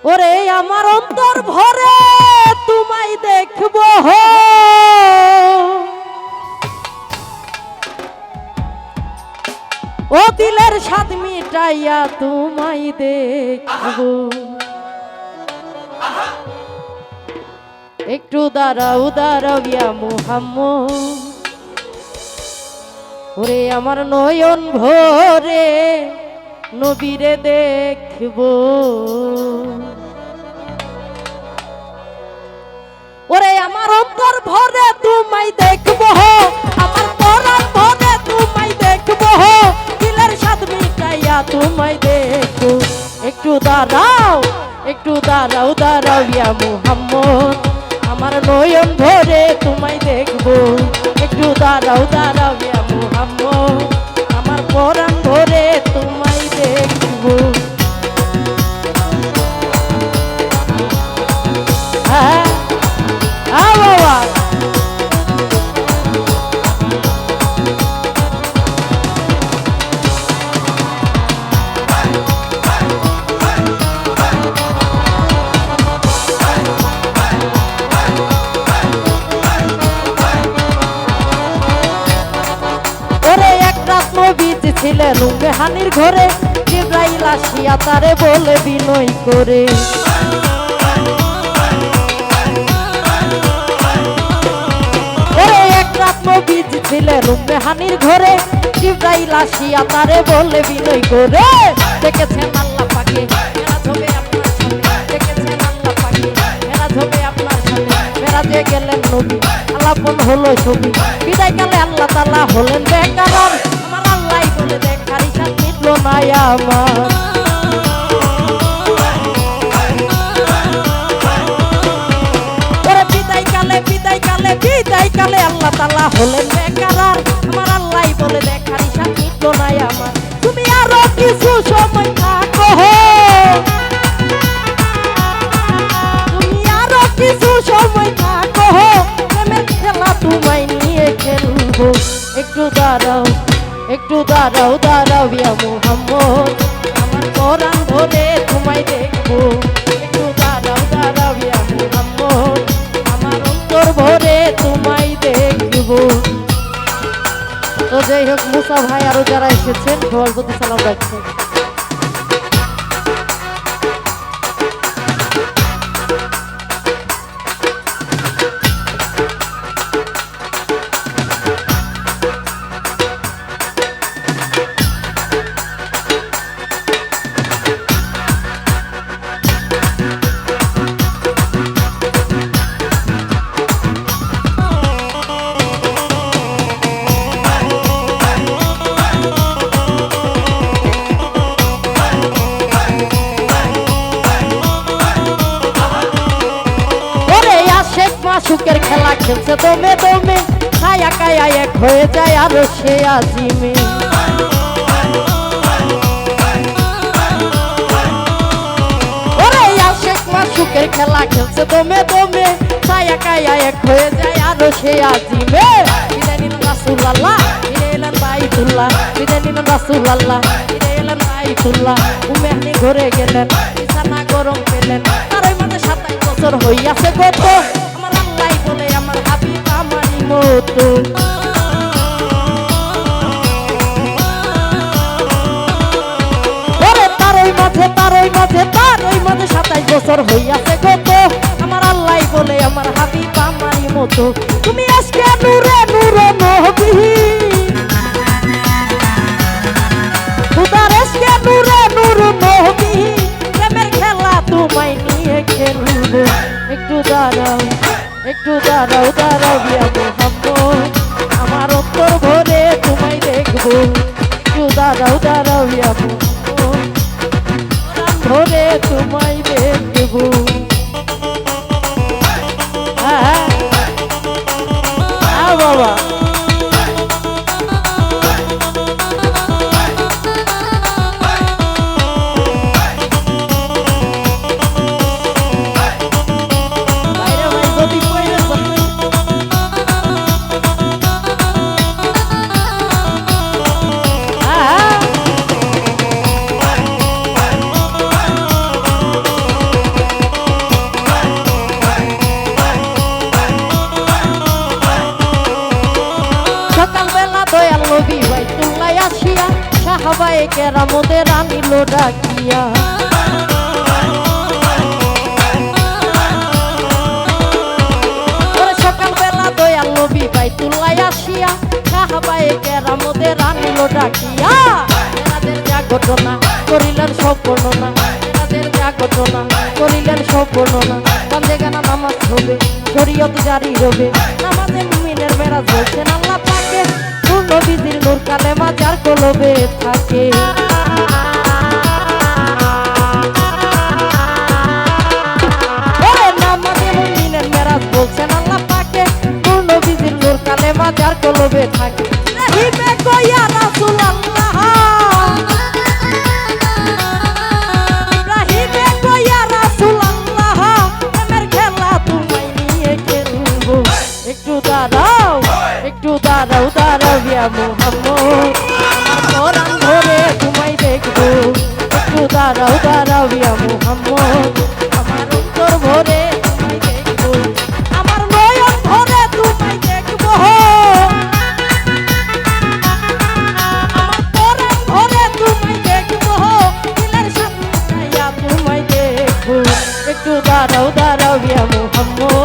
ওরে আমার অন্তর ভরে তোমায় দেখব ও দিলের স্বাদ মিটাইয়া তোমায় দেখব একটু দাঁড়াও দাঁড়াও ইয়া মুহাম্মদ ওরে আমার নয়ন ভরে নবীরে দেখব ওরে আমার অন্তর ভরে তোমায় দেখব আমার পরাণ ভরে তোমায় দেখব দিলের স্বাদ মিটাইয়া তোমায় দেখব একটু দাঁড়াও দাঁড়াও ইয়া মুহাম্মদ আমার নয়ন ভরে তোমায় দেখব একটু দাঁড়াও ইয়া মুহাম্মদ আমার পরাণ ভরে তোমায় দেখব হ্যাঁ বাবা ছিলেন উম্মেহানির ঘরে জিবরাইল আসিয়া তারে বলে বিনয় করে ওরে এক রাত নবীজ ছিলেন উম্মেহানির ঘরে জিবরাইল আসিয়া তারে বলে বিনয় করে দেখেছেন আল্লাহ পাকে মেরাজ হবে আপনার সাথে দেখেছেন আল্লাহ পাকে মেরাজ হবে আপনার সাথে মেরাজে গেলেন নবী আলাপন হলো ছবি বিদায় কালে আল্লাহ তাআলা হলেন বেকারার বলে দেখার ইচ্ছা মিটল না আমার ওরে বিদায় কালে আল্লাহ তাআলা হলেন বেকারার আমার আল্লাহ বলে দেখার ইচ্ছা মিটল না আমার তুমি আরো কিছু সময় থাকো তুমি আরো কিছু সময় থাকো প্রেমের খেলা তোমায় নিয়ে খেলবো একটু দাঁড়াও ইয়া মুহাম্মদ আমার পরাণ ভরে তোমায় দেখবো একটু দাঁড়াও ইয়া মুহাম্মদ আমার অন্তর ভরে তোমায় দেখবো তো যাই হোক মুসা ভাই আরো যারা এসেছেন সবার প্রতি সালাম রাখছি সুখের খেলা খেলছে দমে দমে ছায়া কায়া এক হয়ে যায় আরো সে আজিমে ওরে আশেক মা সুখের খেলা খেলছে দমে দমে ছায়া কায়া এক হয়ে যায় আরো সে আজিমে বিদায় নিন রাসূলুল্লাহ বিদায় এলেন বাইতুল্লাহ বিদায় নিন রাসূলুল্লাহ বিদায় এলেন বাইতুল্লাহ উম্মেহানি ঘরে গেলেন বিছানা গরম পেলেন তার ওই মাঝে 27 বছর হইয়াছে গত বলে আমার হাবিব আমারই মতো ওরে তার ওই মাঝে 27 বছর হইয়াছে গত আমার আল্লাহ বলে আমার হাবিব আমারই মতো তুমি আজকে নূরে নূরে নবী খুদার আজকে নূরে নূরে নবী প্রেমের খেলা তোমায় নিয়ে খেলবো একটু দাঁড়াও ইয়া মুহাম্মদ আমার অন্তর ভরে তোমায় দেখবো একটু দাঁড়াও ইয়া মুহাম্মদ ভরে তোমায় দেখবো হ্যাঁ বাবা সাহাবায়ে কেরামদের আনিল ডাকিয়া সকালবেলা দয়াল নবী বাইতুল্লাহ আসিয়া সাহাবায়ে কেরামদের আনিল ডাকিয়া এনাদের যা ঘটনা করিলেন সব বর্ণনা এনাদের যা ঘটনা করিলেন সব বর্ণনা কান্দে গানা নামাজ হবে শরীয়ত জারি হবে নামাজে মুমিনের মেরাজ বলছেন আল্লাহ পাকে নূর নবীজির নূর কালেমা যার কলবে থাকে নামাজে মুমিনের মেরাজ বলছেন আল্লাহ পাকে নূর নবীজির নূর কালেমা যার কলবে থাকে রহিমে কইয়া রাসূলুল্লাহ রহিমে কইয়া রাসূলুল্লাহ এমের খেলা তোমায় নিয়ে খেলবো একটু দাঁড়াও দাঁড়াও ইয়া মুহাম্মদ আমার পরাণ ধরে তোমায় দেখবো একটু দাঁড়াও ইয়া মুহাম্মদ আমার অন্তর ভরে তোমায় দেখবো আমার নয়ন ভরে তোমায় দেখবো আমার পরাণ ভরে তোমায় দেখবো দিলের সাথে তোমায় দেখবো একটু দাঁড়াও ইয়া মুহাম্মদ